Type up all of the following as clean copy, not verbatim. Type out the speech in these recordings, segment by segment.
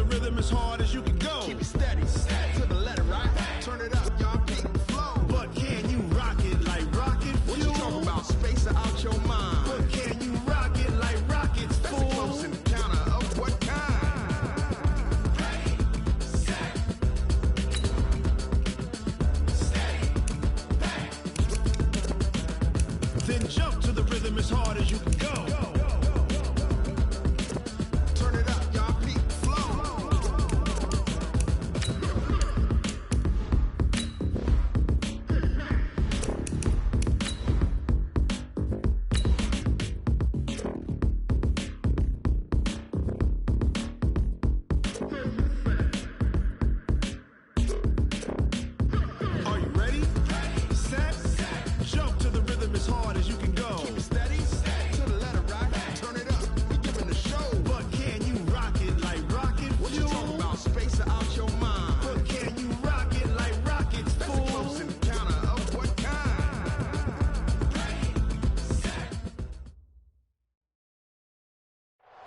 rhythm as hard as you can go. Keep it steady, to the letter, right? Turn it up, y'all, beat the flow. But can you rock it like rocket fuel? What you talking about? Space out your mind. But can you rock it like rockets, fool? That's a close encounter of what kind? Ready, set, steady, bang. Then jump to the rhythm as hard as you can go. Turn it up, y'all, beat the flow. Are you ready? Set, jump to the rhythm as hard as you can go. Keep it steady, to the letter, right? Turn it up, we giving the show. But can you rock it like rocket fuel? What you talking about? Space out your mind. But can you rock it like rockets, fool? That's a close encounter of what kind? Ready, set.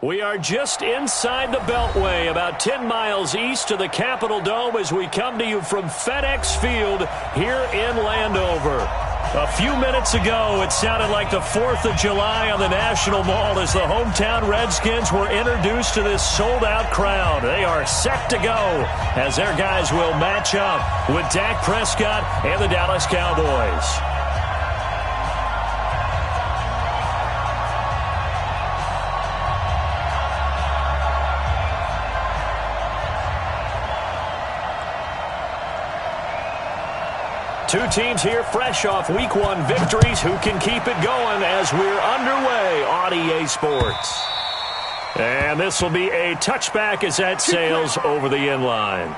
We are just inside the Beltway, about 10 miles east of the Capitol Dome as we come to you from FedEx Field here in Landover. A few minutes ago, it sounded like the 4th of July on the National Mall as the hometown Redskins were introduced to this sold-out crowd. They are set to go as their guys will match up with Dak Prescott and the Dallas Cowboys. Two teams here fresh off Week 1 victories. Who can keep it going as we're underway on EA Sports? And this will be a touchback as that sails over the inline.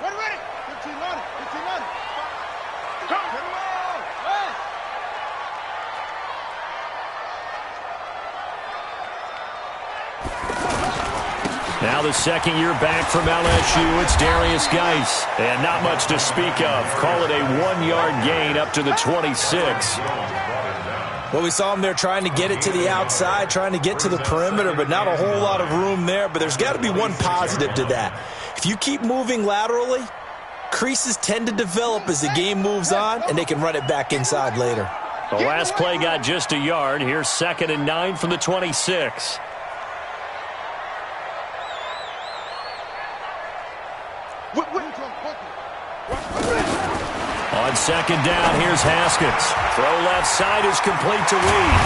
Ready. 15 on it. Now the second year back from LSU, it's Darius Geis. And not much to speak of. Call it a 1-yard gain up to the 26. Well, we saw him there trying to get it to the outside, trying to get to the perimeter, but not a whole lot of room there. But there's got to be one positive to that. If you keep moving laterally, creases tend to develop as the game moves on, and they can run it back inside later. The last play got just a yard. Here's 2nd and 9 from the 26. On second down, here's Haskins. Throw left side is complete to Reed.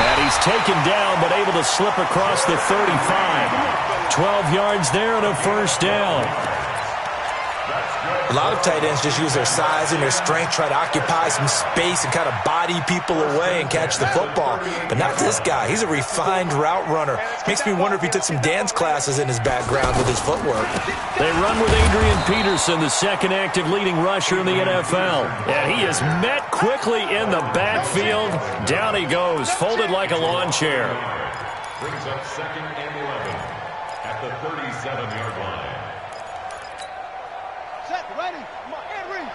And he's taken down but able to slip across the 35. 12 yards there and a first down. A lot of tight ends just use their size and their strength, try to occupy some space and kind of body people away and catch the football. But not this guy. He's a refined route runner. Makes me wonder if he took some dance classes in his background with his footwork. They run with Adrian Peterson, the second active leading rusher in the NFL. And he is met quickly in the backfield. Down he goes, folded like a lawn chair. Brings up 2nd and 11 at the 37-yard line. Ready? Come on, and read.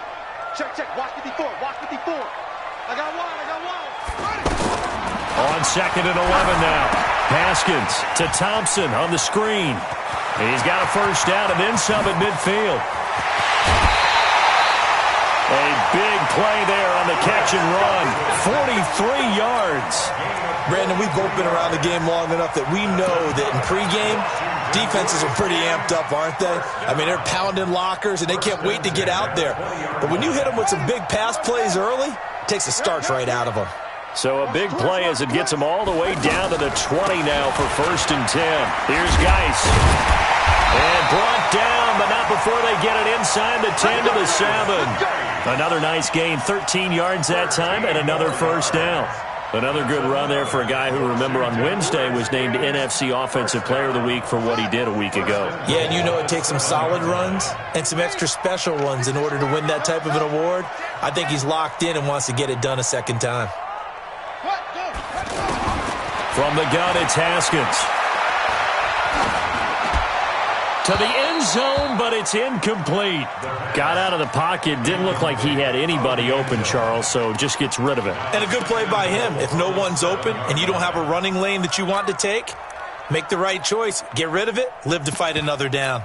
Check. Watch 54. I got one. Ready? On 2nd and 11 now. Haskins to Thompson on the screen. He's got a first down and then some at midfield. A big play there on the catch and run. 43 yards. Brandon, we've both been around the game long enough that we know that in pregame, defenses are pretty amped up, aren't they? I mean, they're pounding lockers, and they can't wait to get out there. But when you hit them with some big pass plays early, it takes the starch right out of them. So a big play as it gets them all the way down to the 20 now for 1st and 10. Here's Geis. And brought down, but not before they get it inside the 10 to the 7. Another nice gain, 13 yards that time, and another first down. Another good run there for a guy who, remember, on Wednesday was named NFC Offensive Player of the Week for what he did a week ago. Yeah, and you know it takes some solid runs and some extra special ones in order to win that type of an award. I think he's locked in and wants to get it done a second time. From the gun, it's Haskins. To the end end zone, but it's incomplete. Got out of the pocket. Didn't look like he had anybody open, Charles, so just gets rid of it. And a good play by him. If no one's open and you don't have a running lane that you want to take, make the right choice. Get rid of it. Live to fight another down.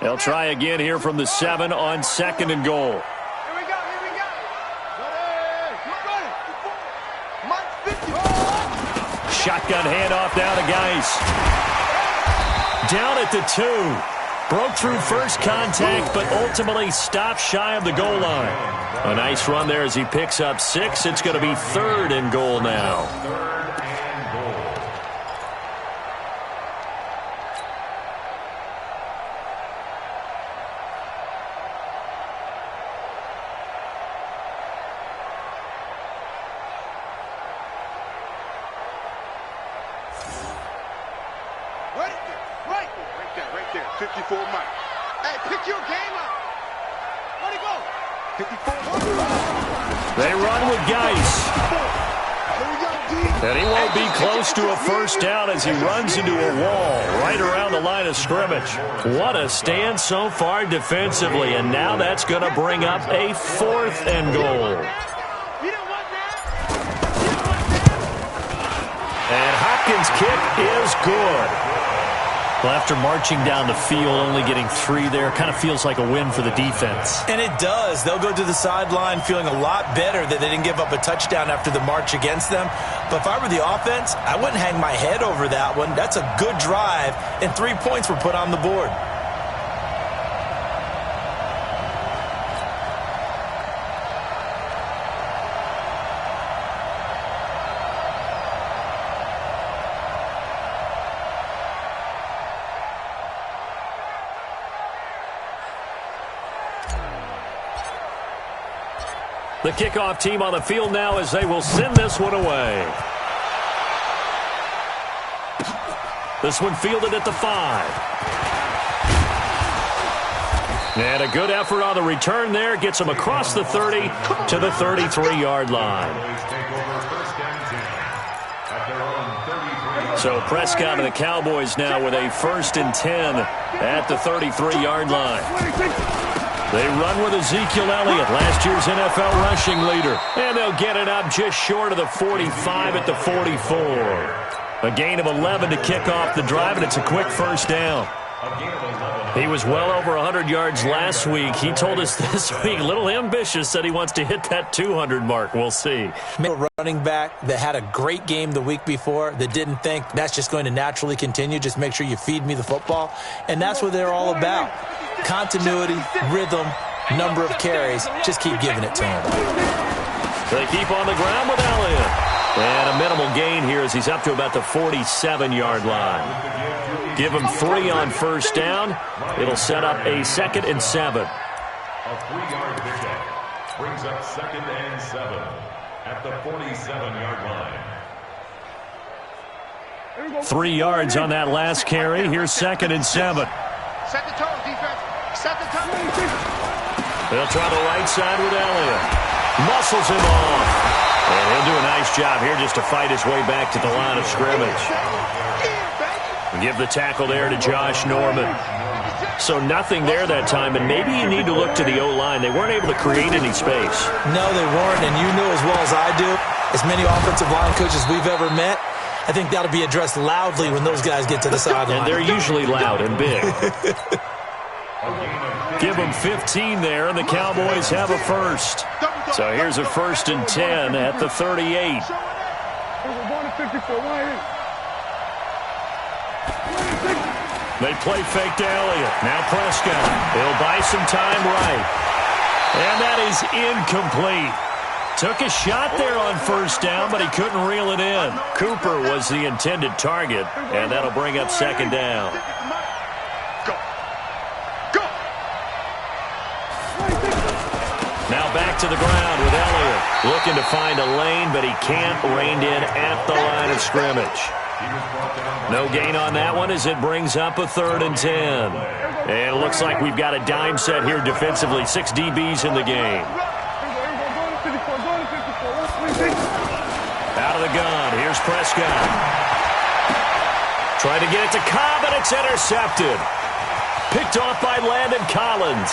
They'll try again here from the 7 on 2nd and goal. Here we go. Shotgun handoff now to Geis. Down at the 2. Broke through first contact, but ultimately stopped shy of the goal line. A nice run there as he picks up 6. It's going to be 3rd and goal now. Right there. 54 Mike. Hey, pick your game up. Where'd he go? 54. They run with Geis. And he won't be close to a first down as he runs into a wall right around the line of scrimmage. What a stand so far defensively, and now that's going to bring up a 4th and goal. And Hopkins' kick is good. Well, after marching down the field, only getting 3 there, kind of feels like a win for the defense. And it does. They'll go to the sideline feeling a lot better that they didn't give up a touchdown after the march against them. But if I were the offense, I wouldn't hang my head over that one. That's a good drive, and 3 points were put on the board. The kickoff team on the field now as they will send this one away. This one fielded at the 5. And a good effort on the return there. Gets him across the 30 to the 33-yard line. So Prescott and the Cowboys now with a 1st and 10 at the 33-yard line. They run with Ezekiel Elliott, last year's NFL rushing leader. And they'll get it up just short of the 45 at the 44. A gain of 11 to kick off the drive, and it's a quick first down. He was well over 100 yards last week. He told us this week, a little ambitious, said he wants to hit that 200 mark. We'll see. A running back that had a great game the week before that didn't think that's just going to naturally continue. Just make sure you feed me the football. And that's what they're all about. Continuity, rhythm, number of carries. Just keep giving it to him. They keep on the ground with Elliott. And a minimal gain here as he's up to about the 47-yard line. Give him 3 on first down. It'll set up a 2nd and 7. A 3-yard pickup brings up 2nd and 7 at the 47-yard line. 3 yards on that last carry. Here's 2nd and 7. Set the tone, defense. Set the tone. They'll try the right side with Elliott. Muscles him off. And he'll do a nice job here just to fight his way back to the line of scrimmage. Give the tackle there to Josh Norman. So nothing there that time, and maybe you need to look to the O-line. They weren't able to create any space. No, they weren't, and you know as well as I do, as many offensive line coaches we've ever met, I think that'll be addressed loudly when those guys get to the sideline. And they're usually loud and big. Give them 15 there, and the Cowboys have a first. So here's a 1st and 10 at the 38. They play fake to Elliott. Now Prescott. He'll buy some time right. And that is incomplete. Took a shot there on first down, but he couldn't reel it in. Cooper was the intended target, and that'll bring up 2nd down. Now back to the ground with Elliott. Looking to find a lane, but he can't. Reined in at the line of scrimmage. No gain on that one as it brings up a 3rd and 10. And it looks like we've got a dime set here defensively. 6 DBs in the game. Out of the gun. Here's Prescott. Trying to get it to Cobb, and it's intercepted. Picked off by Landon Collins.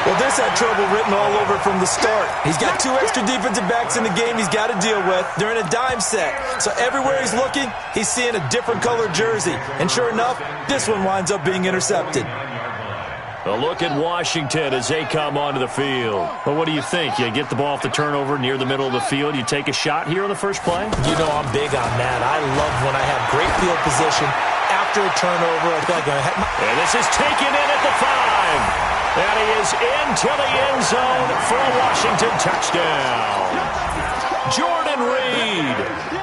Well, this had trouble written all over from the start. He's got 2 extra defensive backs in the game he's got to deal with. They're in a dime set. So everywhere he's looking, he's seeing a different colored jersey. And sure enough, this one winds up being intercepted. A look at Washington as they come onto the field. Well, what do you think? You get the ball off the turnover near the middle of the field. You take a shot here on the first play? You know I'm big on that. I love when I have great field position after a turnover. I think and this is taken in at the 5. And he is into the end zone for a Washington touchdown. Jordan Reed,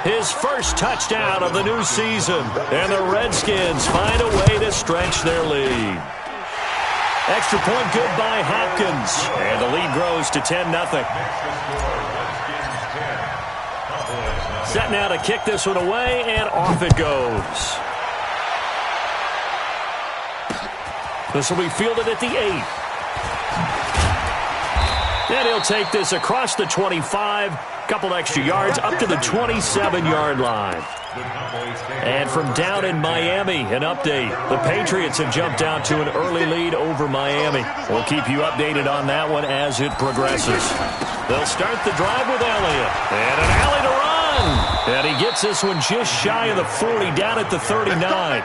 his first touchdown of the new season. And the Redskins find a way to stretch their lead. Extra point good by Hopkins. And the lead grows to 10-0. Set now to kick this one away, and off it goes. This will be fielded at the 8. And he'll take this across the 25. Couple extra yards up to the 27-yard line. And from down in Miami, an update. The Patriots have jumped out to an early lead over Miami. We'll keep you updated on that one as it progresses. They'll start the drive with Elliott. And an alley to run. And he gets this one just shy of the 40, down at the 39.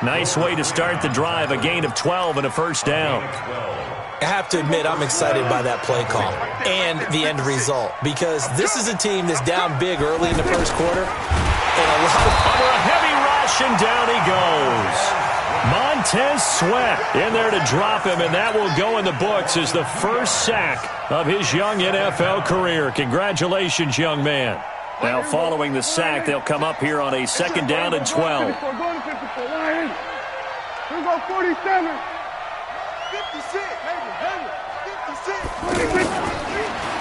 Nice way to start the drive, a gain of 12 and a first down. I have to admit, I'm excited by that play call and the end result, because this is a team that's down big early in the first quarter. And under a heavy rush, and down he goes. Montez Sweat in there to drop him, and that will go in the books as the first sack of his young NFL career. Congratulations, young man. Now, following the sack, they'll come up here on a second down and 12. Here we go, 47. 56. 56.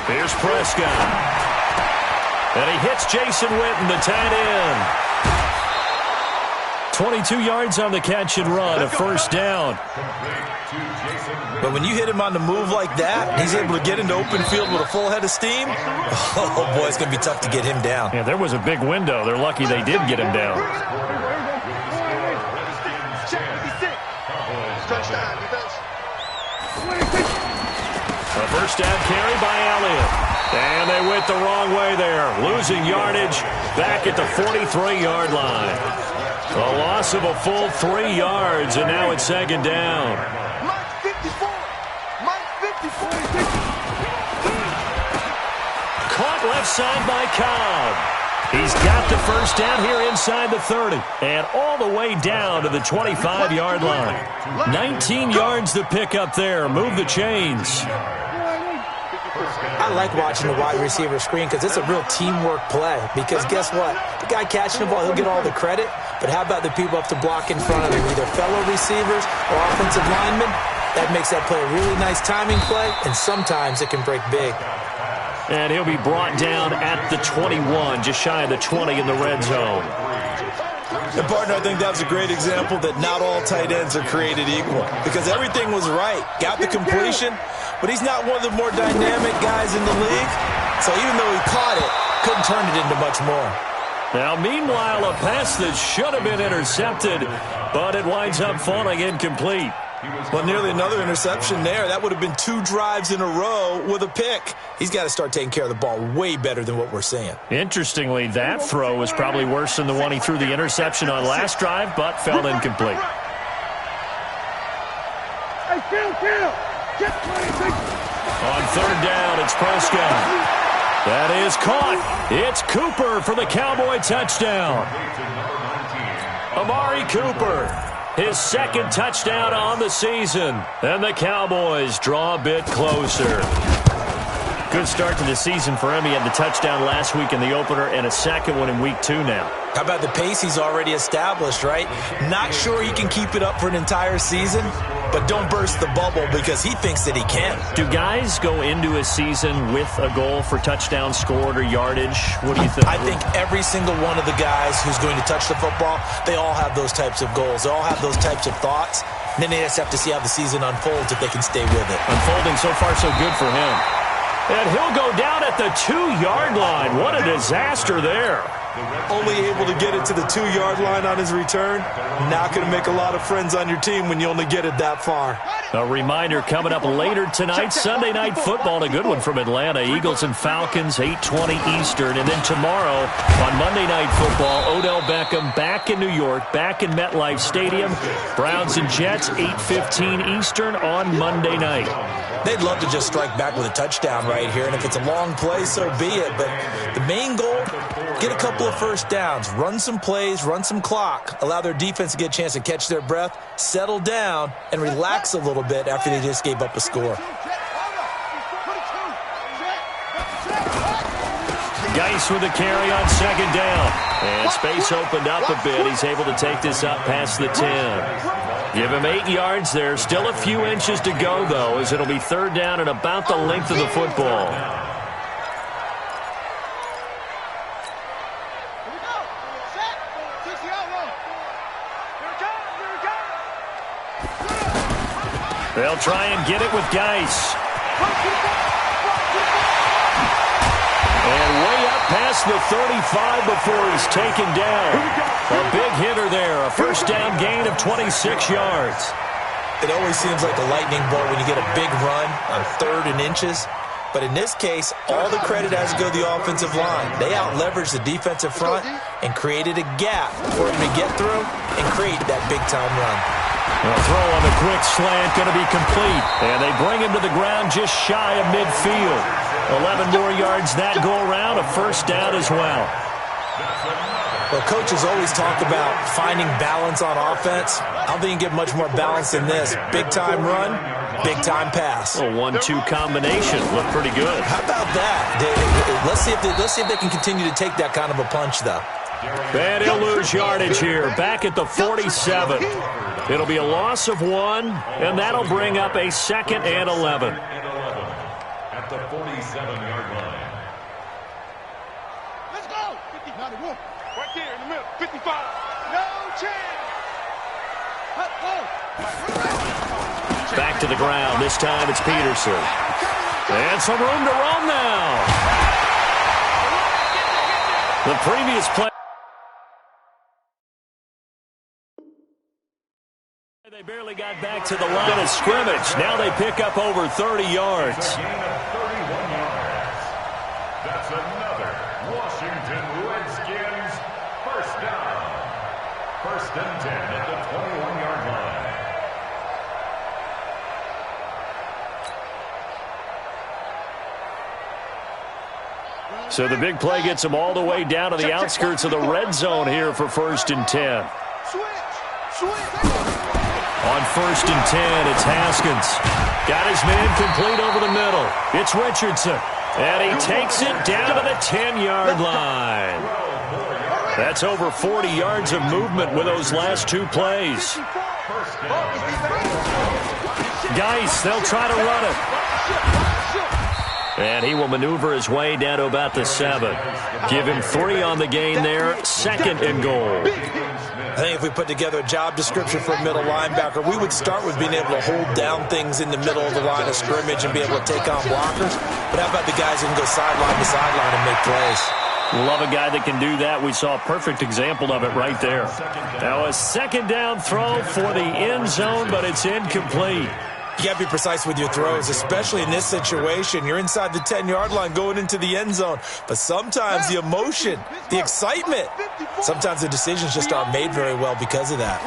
Here's Prescott. And he hits Jason Witten, the tight end. 22 yards on the catch and run, a first down. But when you hit him on the move like that, he's able to get into open field with a full head of steam. Oh, boy, it's going to be tough to get him down. Yeah, there was a big window. They're lucky they did get him down. A first down carry by Elliott. And they went the wrong way there. Losing yardage back at the 43-yard line. A loss of a full 3 yards, and now it's second down. Mike 54. Mike 54. Caught left side by Cobb. He's got the first down here inside the 30. And all the way down to the 25-yard line. 19 yards to pick up there. Move the chains. I like watching the wide receiver screen because it's a real teamwork play. Because guess what? The guy catching the ball, he'll get all the credit. But how about the people up to block in front of him, either fellow receivers or offensive linemen? That makes that play a really nice timing play, and sometimes it can break big. And he'll be brought down at the 21, just shy of the 20 in the red zone. And, partner, I think that was a great example that not all tight ends are created equal. Because everything was right. Got the completion, but he's not one of the more dynamic guys in the league. So even though he caught it, couldn't turn it into much more. Now, meanwhile, a pass that should have been intercepted, but it winds up falling incomplete. Well, nearly another interception there. That would have been 2 drives in a row with a pick. He's got to start taking care of the ball way better than what we're seeing. Interestingly, that throw was probably worse than the one he threw the interception on last drive, but fell incomplete. Hey, kill. On third down, it's Prescott. That is caught. It's Cooper for the Cowboy touchdown. Amari Cooper, his second touchdown on the season. And the Cowboys draw a bit closer. Good start to the season for him. He had the touchdown last week in the opener and a second one in week 2 now. How about the pace he's already established, right? Not sure he can keep it up for an entire season, but don't burst the bubble because he thinks that he can. Do guys go into a season with a goal for touchdown scored or yardage? What do you think? I think every single one of the guys who's going to touch the football, they all have those types of goals. They all have those types of thoughts. And then they just have to see how the season unfolds if they can stay with it. Unfolding so far so good for him. And he'll go down at the 2-yard line. What a disaster there. only able to get it to the 2-yard line on his return. Not going to make a lot of friends on your team when you only get it that far. A reminder coming up later tonight, Sunday Night Football, a good one from Atlanta. Eagles and Falcons, 8:20 Eastern. And then tomorrow on Monday Night Football, Odell Beckham back in New York, back in MetLife Stadium. Browns and Jets, 8:15 Eastern on Monday night. They'd love to just strike back with a touchdown right here, and if it's a long play, so be it. But the main goal, get a couple of first downs, run some plays, run some clock, allow their defense to get a chance to catch their breath, settle down, and relax a little bit after they just gave up a score. Geis with a carry on second down. And space opened up a bit. He's able to take this up past the 10. Give him 8 yards there. Still a few inches to go, though, as it'll be third down and about the length of the football. They'll try and get it with Geis. And way up past the 35 before he's taken down. A big hitter there. A first down gain of 26 yards. It always seems like a lightning bolt when you get a big run on 3rd and inches. But in this case, all the credit has to go to the offensive line. They out-leveraged the defensive front and created a gap for him to get through and create that big-time run. A throw on the quick slant going to be complete. And they bring him to the ground just shy of midfield. 11 more yards that go around, a first down as well. Well, coaches always talk about finding balance on offense. I don't think you can get much more balance than this. Big-time run, big-time pass. A 1-2 combination. Looked pretty good. How about that? Let's see if they can continue to take that kind of a punch, though. And he'll lose yardage here, back at the 47. It'll be a loss of 1, and that'll bring up a 2nd and 11. At the 47-yard line. Let's go. 51. Right there in the middle. 55. No chance. Back to the ground. This time it's Peterson. And some room to roam now. The previous play. They barely got back to the line of scrimmage. Now they pick up over 30 yards. Gain of 31 yards. That's another Washington Redskins first down. 1st and 10 at the 21-yard line. So the big play gets them all the way down to the outskirts of the red zone here for 1st and 10. On 1st and 10, it's Haskins. Got his man complete over the middle. It's Richardson. And he takes it down to the 10-yard line. That's over 40 yards of movement with those last 2 plays. Geis, they'll try to run it. And he will maneuver his way down to about the 7. Give him 3 on the gain there. 2nd and goal. I think if we put together a job description for a middle linebacker, we would start with being able to hold down things in the middle of the line of scrimmage and be able to take on blockers. But how about the guys who can go sideline to sideline and make plays? Love a guy that can do that. We saw a perfect example of it right there. Now a 2nd down throw for the end zone, but it's incomplete. You got to be precise with your throws, especially in this situation. You're inside the 10-yard line going into the end zone. But sometimes the emotion, the excitement, sometimes the decisions just aren't made very well because of that.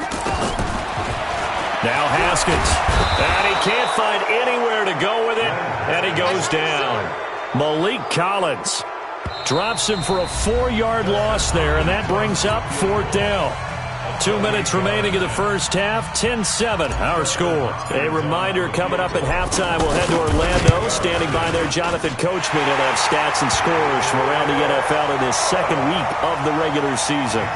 Now Haskins. And he can't find anywhere to go with it. And he goes down. Malik Collins drops him for a 4-yard loss there. And that brings up 4th down. 2 minutes remaining in the first half. 10-7, our score. A reminder coming up at halftime. We'll head to Orlando. Standing by there, Jonathan Coachman. He'll have stats and scores from around the NFL in this 2nd week of the regular season.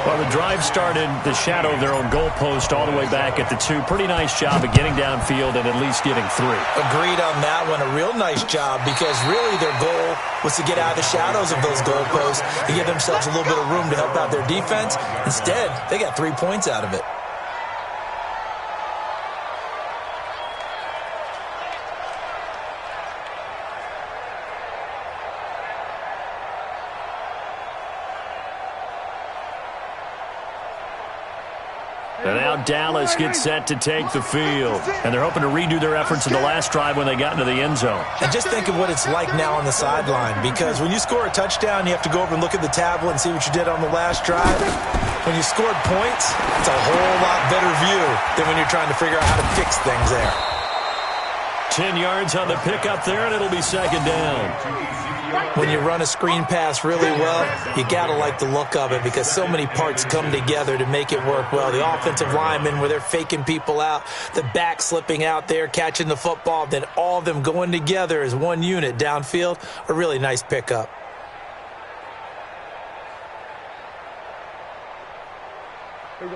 Well, the drive started the shadow of their own goalpost all the way back at the 2. Pretty nice job of getting downfield and at least getting 3. Agreed on that one. A real nice job because really their goal was to get out of the shadows of those goalposts and give themselves a little bit of room to help out their defense. Instead, they got 3 points out of it. And now Dallas gets set to take the field. And they're hoping to redo their efforts in the last drive when they got into the end zone. And just think of what it's like now on the sideline, because when you score a touchdown, you have to go over and look at the tablet and see what you did on the last drive. When you scored points, it's a whole lot better view than when you're trying to figure out how to fix things there. 10 yards on the pickup there, and it'll be second down. When you run a screen pass really well, you got to like the look of it because so many parts come together to make it work well. The offensive linemen, where they're faking people out, the back slipping out there, catching the football, then all of them going together as one unit downfield, a really nice pickup.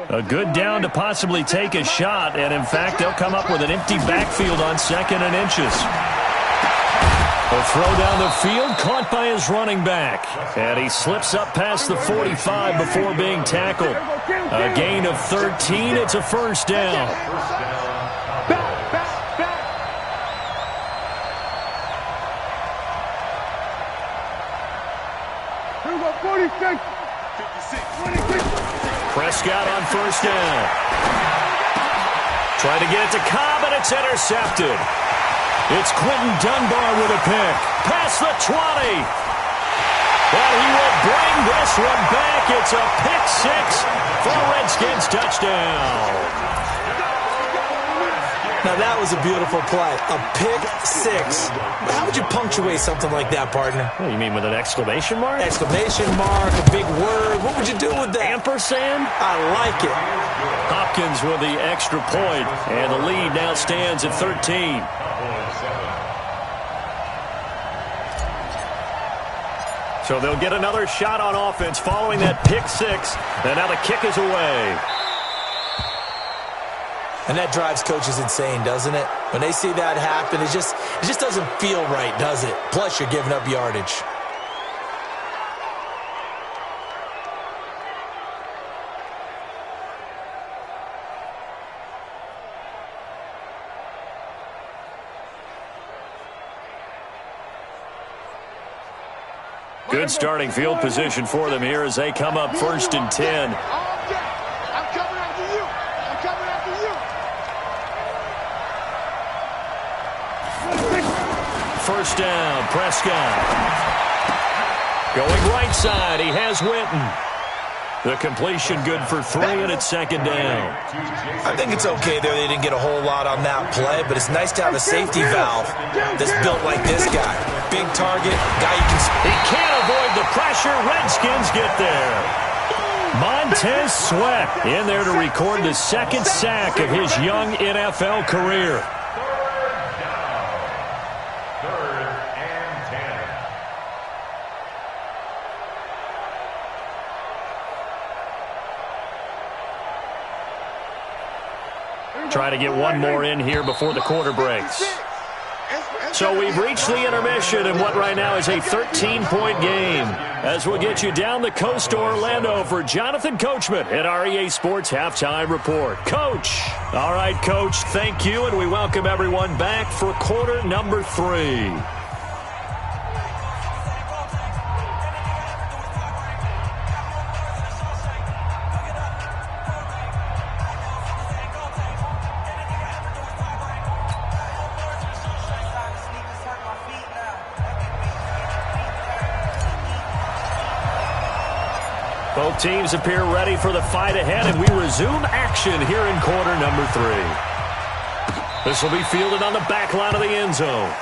A good down to possibly take a shot, and in fact, they'll come up with an empty backfield on 2nd and inches. A throw down the field, caught by his running back. And he slips up past the 45 before being tackled. A gain of 13, it's a first down. Here we go, 46. 56. Prescott on first down. Trying to get it to Cobb, and it's intercepted. It's Quentin Dunbar with a pick. Past the 20. And he will bring this one back. It's a pick 6 for Redskins touchdown. Now, that was a beautiful play. A pick 6. How would you punctuate something like that, partner? What, you mean with an exclamation mark? Exclamation mark, a big word. What would you do with that? Ampersand? I like it. Hopkins with the extra point, and the lead now stands at 13. So they'll get another shot on offense following that pick 6, and now the kick is away. And that drives coaches insane, doesn't it? When they see that happen, it just doesn't feel right, does it? Plus, you're giving up yardage. Good starting field position for them here as they come up 1st and 10. I'm coming after you. I'm coming after you. First down, Prescott. Going right side, he has Winton. The completion good for 3, and it's 2nd down. I think it's okay there. They didn't get a whole lot on that play, but it's nice to have a safety valve that's built like this guy. Big target, guy you can... He can't avoid the pressure. Redskins get there. Montez Sweat in there to record the 2nd sack of his young NFL career. Try to get one more in here before the quarter breaks. So we've reached the intermission in what right now is a 13-point game. As we'll get you down the coast to Orlando for Jonathan Coachman at our EA Sports Halftime Report. Coach. All right, Coach, thank you, and we welcome everyone back for quarter number 3. Both teams appear ready for the fight ahead, and we resume action here in quarter number 3. This will be fielded on the back line of the end zone.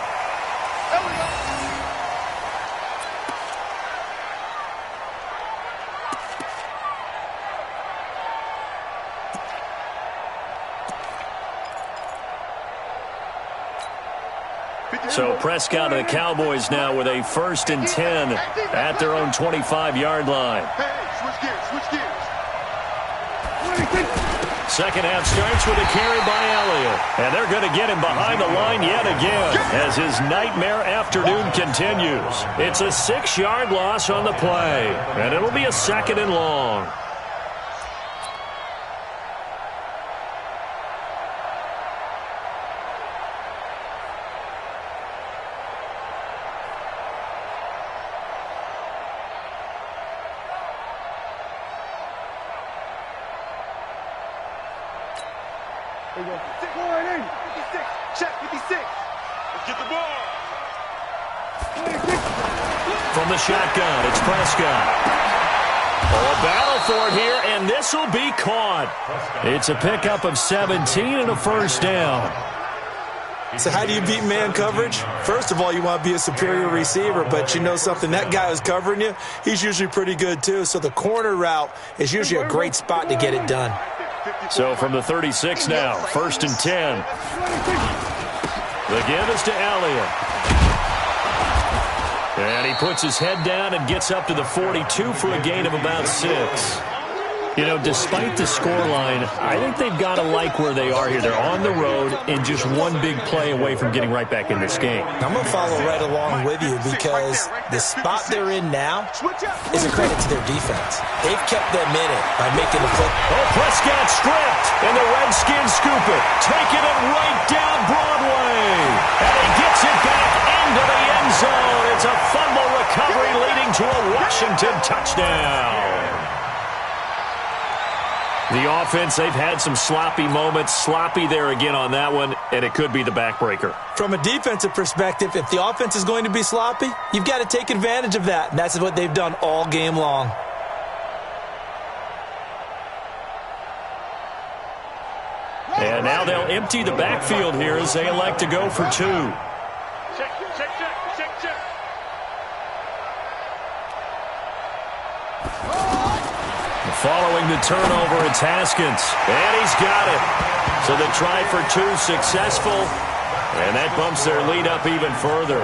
So Prescott and the Cowboys now with a 1st and 10 at their own 25-yard line. Hey, switch gears, switch gears. Second half starts with a carry by Elliott. And they're going to get him behind the line yet again as his nightmare afternoon continues. It's a 6-yard loss on the play, and it'll be a 2nd and long. Check 56. Let's get the ball. From the shotgun, it's Prescott. Oh, a battle for it here, and this will be caught. It's a pickup of 17 and a first down. So how do you beat man coverage? First of all, you want to be a superior receiver, but you know something, that guy who's covering you, he's usually pretty good too. So the corner route is usually a great spot to get it done. So from the 36 now, 1st and 10. The give is to Elliott. And he puts his head down and gets up to the 42 for a gain of about 6. You know, despite the scoreline, I think they've got to like where they are here. They're on the road and just one big play away from getting right back in this game. I'm going to follow right along with you because the spot they're in now is a credit to their defense. They've kept them in it by making the play. Oh, Prescott stripped, and the Redskins scoop it, taking it right down Broadway. And he gets it back into the end zone. It's a fumble recovery leading to a Washington touchdown. The offense, they've had some sloppy moments. Sloppy there again on that one, and it could be the backbreaker. From a defensive perspective, if the offense is going to be sloppy, you've got to take advantage of that, and that's what they've done all game long. And now they'll empty the backfield here as they elect to go for 2. Check. Following the turnover, it's Haskins. And he's got it. So the try for 2 successful. And that bumps their lead up even further.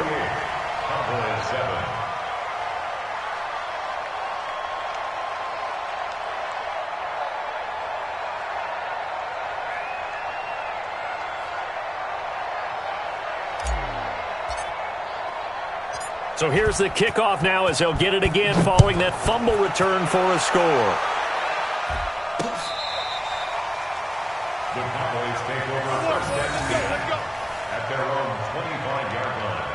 So here's the kickoff now as they'll get it again following that fumble return for a score. The Cowboys take over 1st and 10 at their own 25-yard line.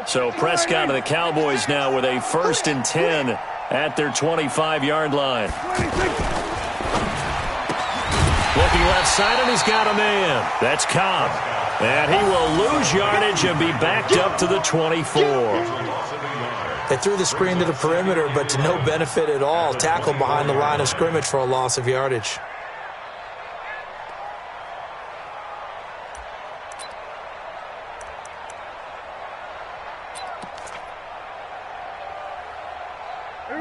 So Prescott of the Cowboys now with a 1st and 10 at their 25-yard line. Looking left side, and he's got a man. That's Cobb. And he will lose yardage and be backed up to the 24. They threw the screen to the perimeter, but to no benefit at all. Tackled behind the line of scrimmage for a loss of yardage.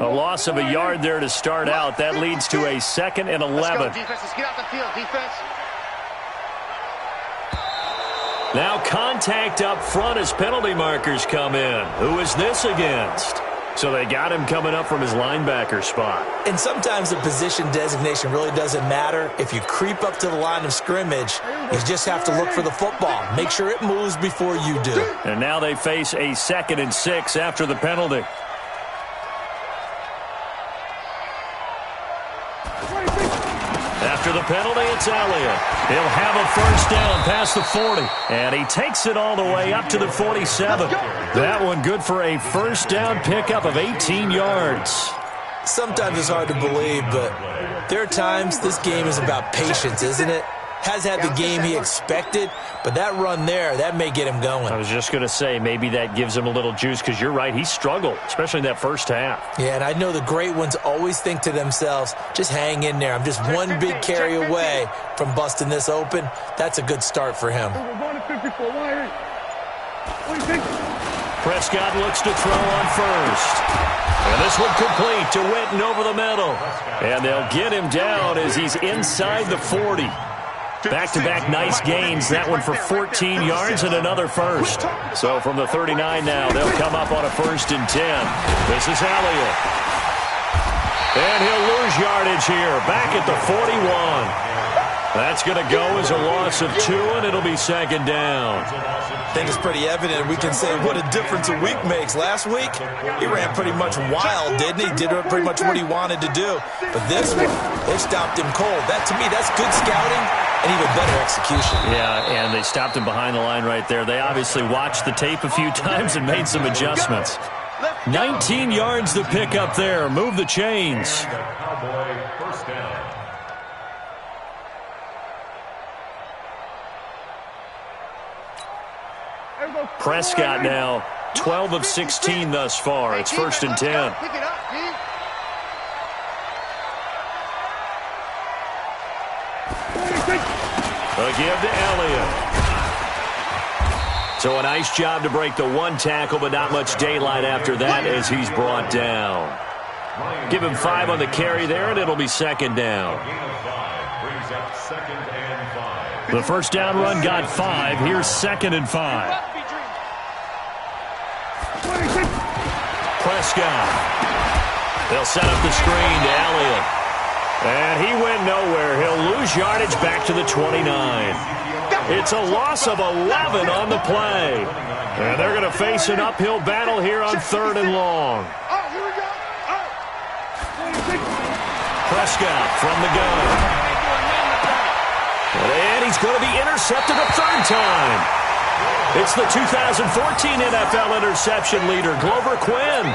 A loss of a yard there to start out. That leads to a 2nd and 11. Let's go, defense. Let's get out the field, defense. Now contact up front as penalty markers come in. Who is this against? So they got him coming up from his linebacker spot. And sometimes the position designation really doesn't matter. If you creep up to the line of scrimmage, you just have to look for the football. Make sure it moves before you do. And now they face a 2nd and 6 after the penalty. After the penalty, it's Elliott. He'll have a 1st down past the 40. And he takes it all the way up to the 47. That one good for a 1st down pickup of 18 yards. Sometimes it's hard to believe, but there are times this game is about patience, isn't it? Has had the game he expected, but that run there, that may get him going. I was just going to say, maybe that gives him a little juice, because you're right, he struggled, especially in that 1st half. Yeah, and I know the great ones always think to themselves, just hang in there. I'm just one big carry away from busting this open. That's a good start for him. Prescott looks to throw on 1st. And this one complete to Witten over the middle. And they'll get him down as he's inside the 40. Back-to-back nice gains. That one for 14 yards and another 1st. So from the 39 now, they'll come up on a 1st and 10. This is Elliott. And he'll lose yardage here. Back at the 41. That's going to go as a loss of 2, and it'll be second down. I think it's pretty evident. We can say what a difference a week makes. Last week, he ran pretty much wild, didn't he? Did pretty much what he wanted to do. But this one, they stopped him cold. That, to me, that's good scouting and even better execution. Yeah, and they stopped him behind the line right there. They obviously watched the tape a few times and made some adjustments. 19 yards to pick up there. Move the chains. Cowboy first down. Prescott now 12 of 16 thus far. It's 1st and 10. Pick it up, Keith. A give to Elliott. So a nice job to break the 1 tackle, but not much daylight after that as he's brought down. Give him 5 on the carry there, and it'll be second down. Gain of 5 brings up 2nd and 5. The first down run got 5. Here's 2nd and 5. Prescott. They'll set up the screen to Elliott. And he went nowhere. He'll lose yardage back to the 29. It's a loss of 11 on the play. And they're going to face an uphill battle here on 3rd and long. Prescott from the gun. And he's going to be intercepted a 3rd time. It's the 2014 NFL interception leader, Glover Quinn.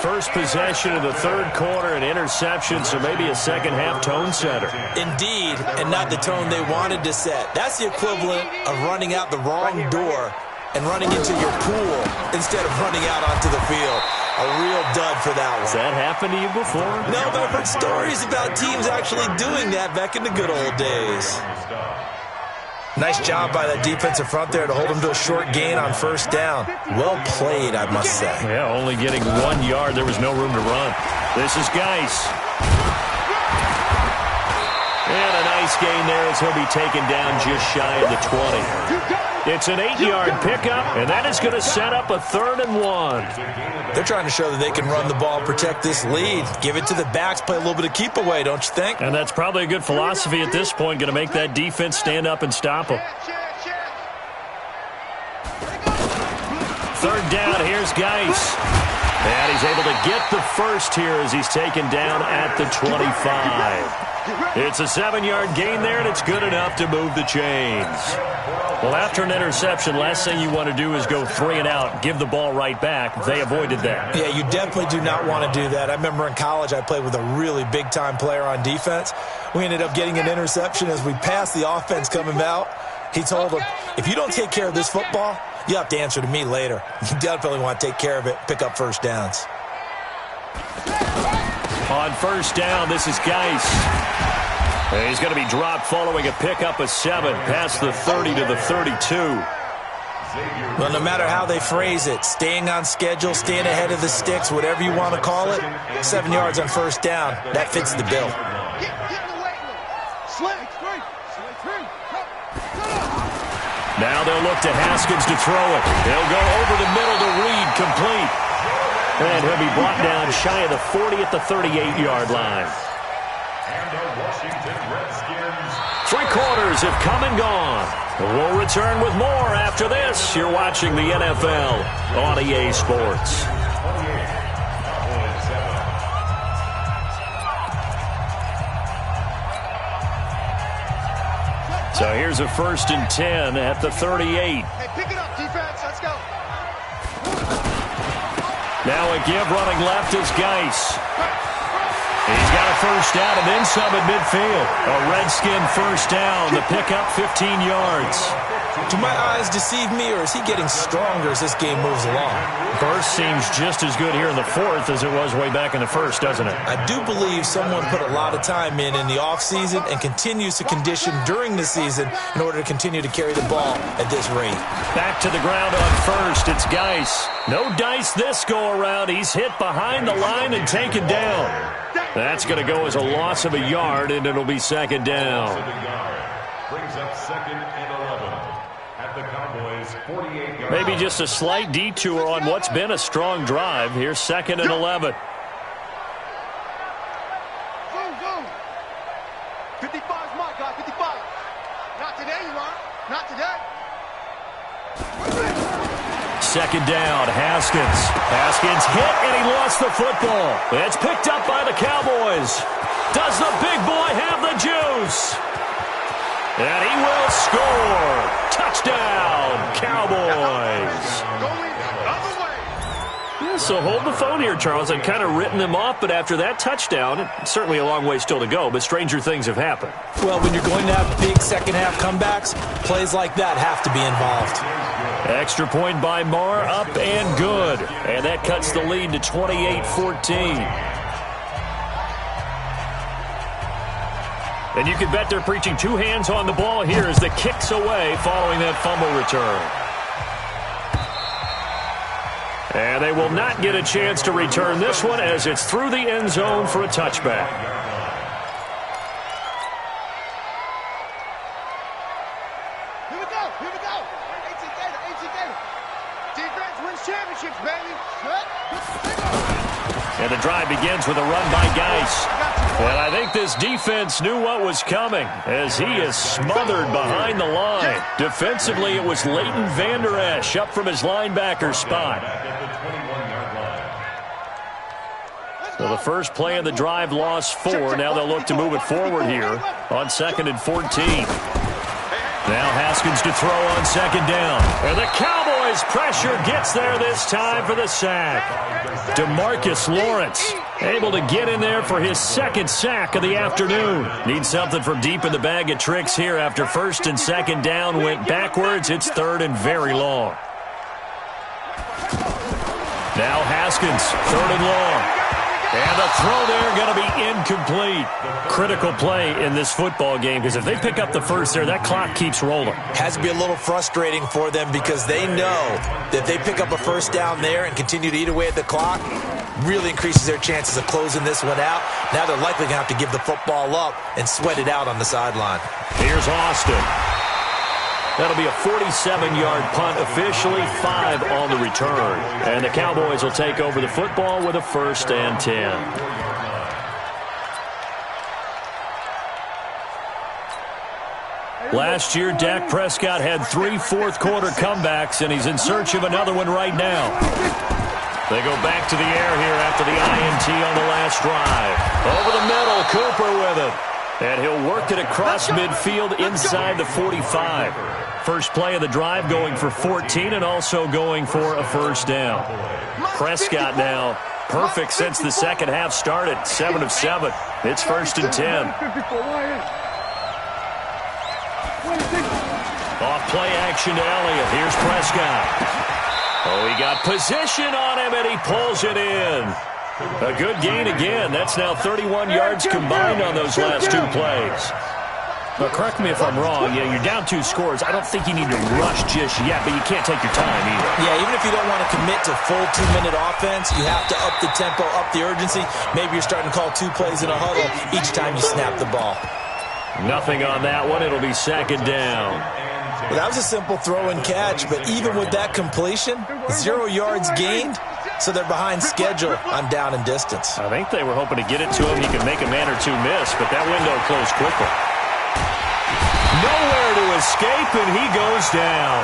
First possession of the 3rd quarter, an interception, so maybe a second-half tone setter. Indeed, and not the tone they wanted to set. That's the equivalent of running out the wrong door and running into your pool instead of running out onto the field. A real dud for that one. Has that happened to you before? No, but I've heard stories about teams actually doing that back in the good old days. Nice job by that defensive front there to hold him to a short gain on 1st down. Well played, I must say. Yeah, only getting 1 yard. There was no room to run. This is Geis. And a nice gain there as he'll be taken down just shy of the 20. It's an 8-yard pickup, and that is going to set up a 3rd and 1. They're trying to show that they can run the ball, protect this lead. Give it to the backs, play a little bit of keep away, don't you think? And that's probably a good philosophy at this point, going to make that defense stand up and stop them. 3rd down, here's Geis. And he's able to get the first here as he's taken down at the 25. It's a 7-yard gain there, and it's good enough to move the chains. Well, after an interception, last thing you want to do is go 3 and out, give the ball right back. They avoided that. Yeah, you definitely do not want to do that. I remember in college I played with a really big-time player on defense. We ended up getting an interception as we passed the offense coming out. He told him, if you don't take care of this football, you have to answer to me later. You definitely want to take care of it, pick up 1st downs. On 1st down, this is Geis. And he's going to be dropped following a pickup of 7 past the 30 to the 32. Well, no matter how they phrase it, staying on schedule, staying ahead of the sticks, whatever you want to call it, 7 yards on 1st down, that fits the bill. Now they'll look to Haskins to throw it. He'll go over the middle to Reed, complete. And he'll be brought down shy of the 40 at the 38-yard line. And the Washington Redskins. 3 quarters have come and gone. We'll return with more after this. You're watching the NFL on EA Sports. So here's a 1st and 10 at the 38. Hey, pick it up, defense. Let's go. Now a give running left is Geis. He's got a 1st down and then some at midfield. A Redskin 1st down. The pickup 15 yards. Do my eyes deceive me, or is he getting stronger as this game moves along? Burst seems just as good here in the 4th as it was way back in the 1st, doesn't it? I do believe someone put a lot of time in the offseason and continues to condition during the season in order to continue to carry the ball at this rate. Back to the ground on 1st. It's Geis. No dice this go-around. He's hit behind the line and taken down. That's going to go as a loss of a yard, and it'll be 2nd down. Brings up 2nd and 11 at the Cowboys' 48-yard. Maybe just a slight detour on what's been a strong drive. Here's 2nd and 11. 55's my guy, 55. Not today, you are. Not today. Second down, Haskins. Haskins hit, and he lost the football. It's picked up by the Cowboys. Does the big boy have the juice? And he will score. Touchdown, Cowboys. Going the other way. Yeah, so hold the phone here, Charles. I'd kind of written them off, but after that touchdown, certainly a long way still to go, but stranger things have happened. Well, when you're going to have big second-half comebacks, plays like that have to be involved. Extra point by Marr, up and good. And that cuts the lead to 28-14. And you can bet they're preaching two hands on the ball here as the kick's away following that fumble return. And they will not get a chance to return this one as it's through the end zone for a touchback. And the drive begins with a run by Geis. And I think this defense knew what was coming as he is smothered behind the line. Defensively, it was Leighton Vander Esch up from his linebacker spot. So the first play of the drive lost 4. Now they'll look to move it forward here on 2nd and 14. Now Haskins to throw on 2nd down. And the Cowboys pressure gets there this time for the sack. DeMarcus Lawrence able to get in there for his 2nd sack of the afternoon. Needs something from deep in the bag of tricks here after 1st and 2nd down went backwards. It's 3rd and very long. Now Haskins, 3rd and long. And the throw there going to be incomplete. Critical play in this football game because if they pick up the first there, that clock keeps rolling. Has to be a little frustrating for them because they know that if they pick up a first down there and continue to eat away at the clock, really increases their chances of closing this one out. Now they're likely going to have to give the football up and sweat it out on the sideline. Here's Austin. That'll be a 47-yard punt, officially 5 on the return. And the Cowboys will take over the football with a 1st and 10. Last year, Dak Prescott had 3 fourth-quarter comebacks, and he's in search of another one right now. They go back to the air here after the INT on the last drive. Over the middle, Cooper with it. And he'll work it across midfield inside the 45. First play of the drive going for 14 and also going for a 1st down. Prescott now perfect since the second half started. 7 of 7. It's 1st and 10. Off play action to Elliott. Here's Prescott. Oh, he got position on him and he pulls it in. A good gain again. That's now 31 yards combined on those last 2 plays. But correct me if I'm wrong. Yeah, you're down 2 scores. I don't think you need to rush just yet, but you can't take your time either. Yeah, even if you don't want to commit to full 2-minute offense, you have to up the tempo, up the urgency. Maybe you're starting to call 2 plays in a huddle each time you snap the ball. Nothing on that one. It'll be 2nd down. Well, that was a simple throw and catch, but even with that completion, 0 yards gained, so they're behind schedule on down and distance. I think they were hoping to get it to him. He could make a man or 2 miss, but that window closed quickly. Nowhere to escape, and he goes down.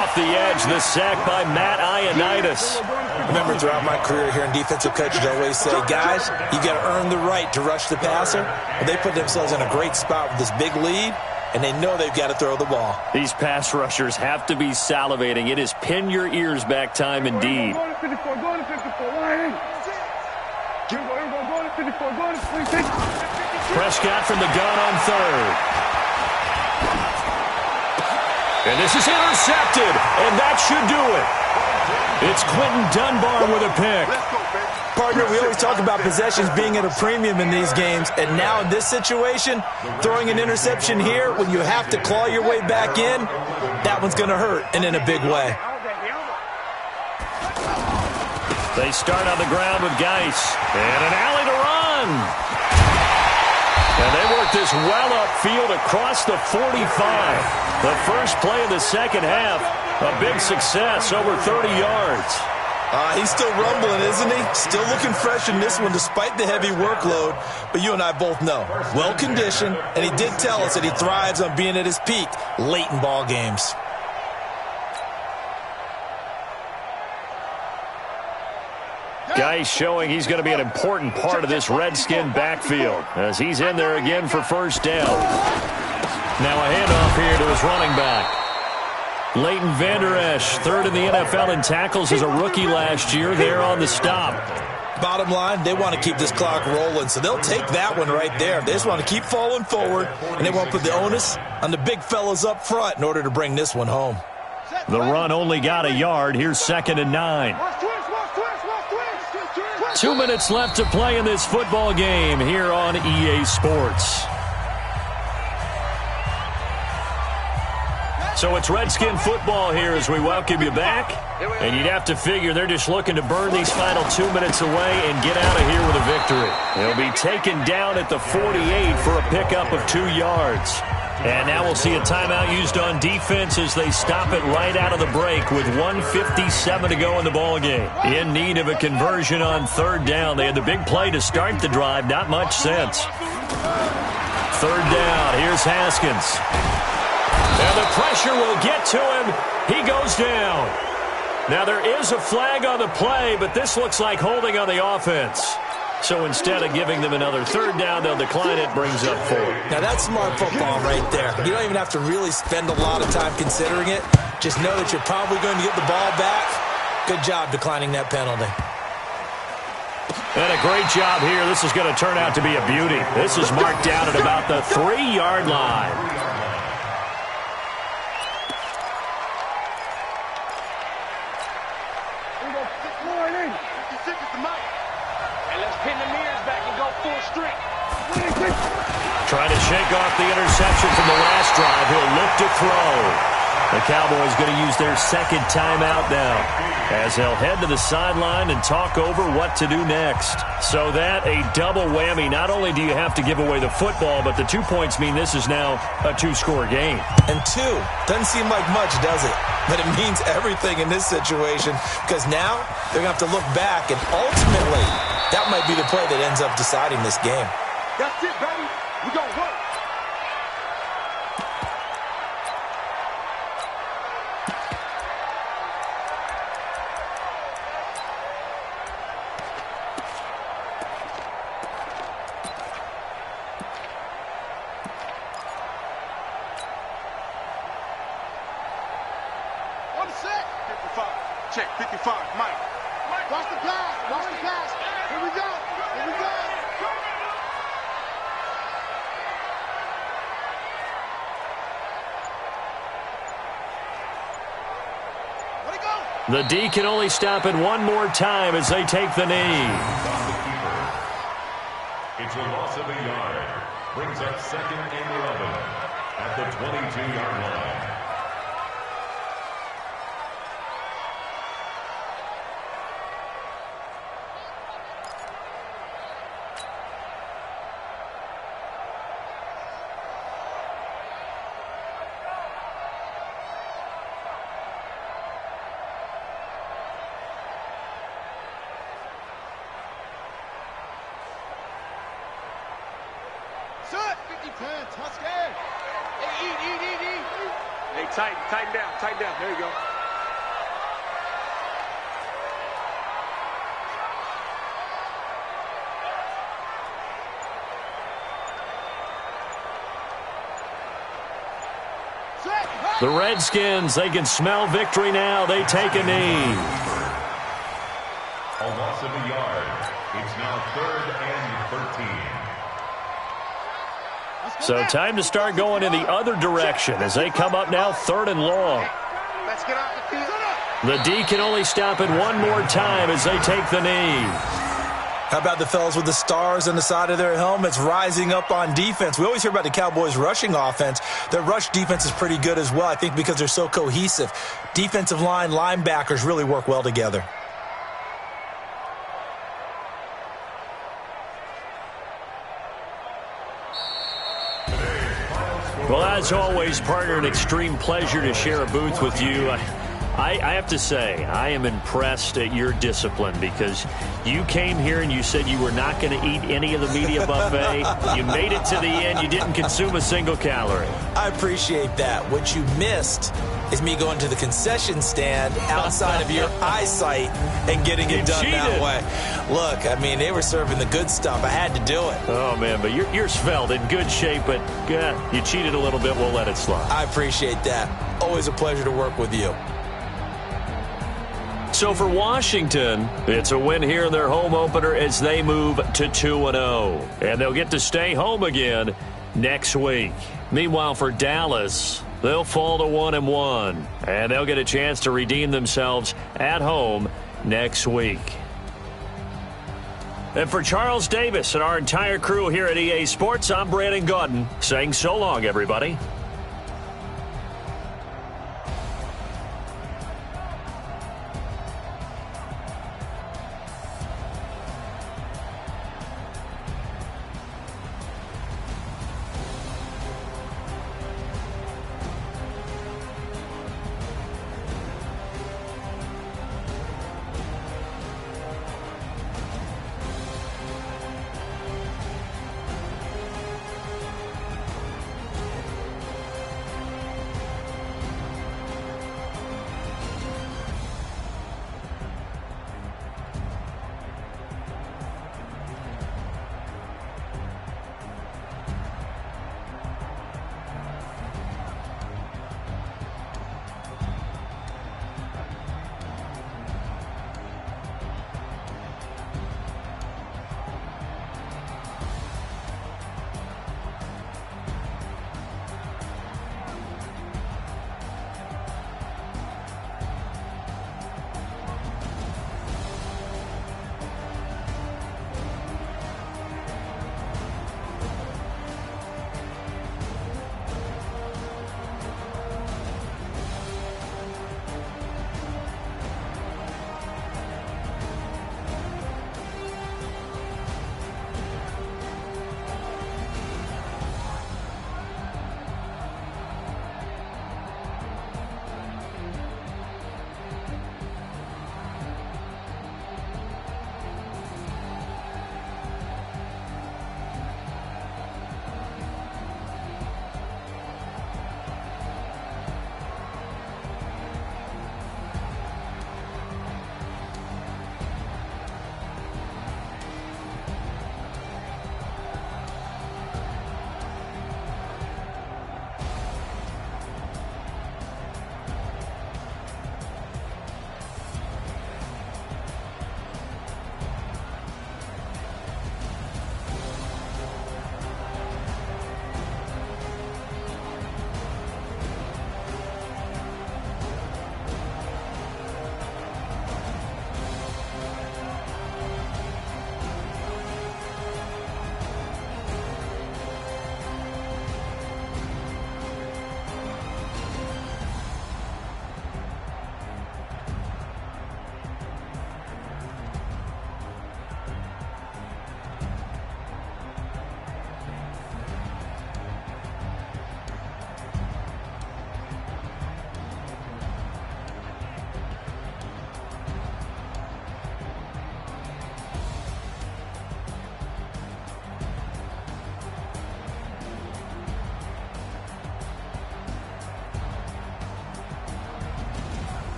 Off the edge, the sack by Matt Ioannidis. Remember, throughout my career here in defensive coaches, I always say, guys, you got to earn the right to rush the passer. Well, they put themselves in a great spot with this big lead, and they know they've got to throw the ball. These pass rushers have to be salivating. It is pin your ears back time indeed. Prescott from the gun on 3rd. And this is intercepted, and that should do it. It's Quentin Dunbar with a pick. Partner, we always talk about possessions being at a premium in these games, and now in this situation, throwing an interception here when you have to claw your way back in, that one's going to hurt, and in a big way. They start on the ground with Geis, and an alley to run. And they work this well upfield across the 45. The first play of the second half, a big success, over 30 yards. He's still rumbling, isn't he? Still looking fresh in this one despite the heavy workload. But you and I both know, well-conditioned, and he did tell us that he thrives on being at his peak late in ball games. Guy showing he's going to be an important part of this Redskin backfield as he's in there again for first down. Now a handoff here to his running back. Leighton Vander Esch, third in the NFL in tackles as a rookie last year, there on the stop. Bottom line, they want to keep this clock rolling, so they'll take that one right there. They just want to keep falling forward, and they want to put the onus on the big fellas up front in order to bring this one home. The run only got a yard. Here's 2nd and 9. 2 minutes left to play in this football game here on EA Sports. So it's Redskin football here as we welcome you back. And you'd have to figure they're just looking to burn these final 2 minutes away and get out of here with a victory. They'll be taken down at the 48 for a pickup of 2 yards. And now we'll see a timeout used on defense as they stop it right out of the break with 1:57 to go in the ballgame. In need of a conversion on 3rd down. They had the big play to start the drive. Not much sense. 3rd down. Here's Haskins. And the pressure will get to him. He goes down. Now there is a flag on the play, but this looks like holding on the offense. So instead of giving them another 3rd down, they'll decline it, brings up 4. Now that's smart football right there. You don't even have to really spend a lot of time considering it. Just know that you're probably going to get the ball back. Good job declining that penalty. And a great job here. This is going to turn out to be a beauty. This is marked down at about the 3-yard line. Trying to shake off the interception from the last drive. He'll look to throw. The Cowboys going to use their 2nd timeout now as they'll head to the sideline and talk over what to do next. So that a double whammy. Not only do you have to give away the football, but the 2 points mean this is now a 2-score game. And 2 doesn't seem like much, does it? But it means everything in this situation because now they're going to have to look back, and ultimately that might be the play that ends up deciding this game. That's it, baby. We gonna work. One set. 55. Check. 55. Mike. Watch the pass. Watch the pass. Here we go. Here we go. The D can only stop it one more time as they take the knee. It's a loss of a yard. Brings up 2nd and 11 at the 22-yard line. Hey, tighten down. There you go. The Redskins, they can smell victory now. They take a knee. A loss of a yard. It's now 3rd and 13. So time to start going in the other direction as they come up now 3rd and long. Let's get out the field. The D can only stop it one more time as they take the knee. How about the fellas with the stars on the side of their helmets rising up on defense? We always hear about the Cowboys' rushing offense. Their rush defense is pretty good as well, I think, because they're so cohesive. Defensive line, linebackers really work well together. Well, as always, partner, an extreme pleasure to share a booth with you. I have to say, I am impressed at your discipline because you came here and you said you were not going to eat any of the media buffet. You made it to the end. You didn't consume a single calorie. I appreciate that. What you missed is me going to the concession stand outside of your eyesight and getting it done that way. Look, I mean, they were serving the good stuff. I had to do it. Oh, man, but you're svelte, in good shape, but you cheated a little bit. We'll let it slide. I appreciate that. Always a pleasure to work with you. So for Washington, it's a win here in their home opener as they move to 2-0. And they'll get to stay home again next week. Meanwhile, for Dallas, they'll fall to 1-1. And they'll get a chance to redeem themselves at home next week. And for Charles Davis and our entire crew here at EA Sports, I'm Brandon Gaudin saying so long, everybody.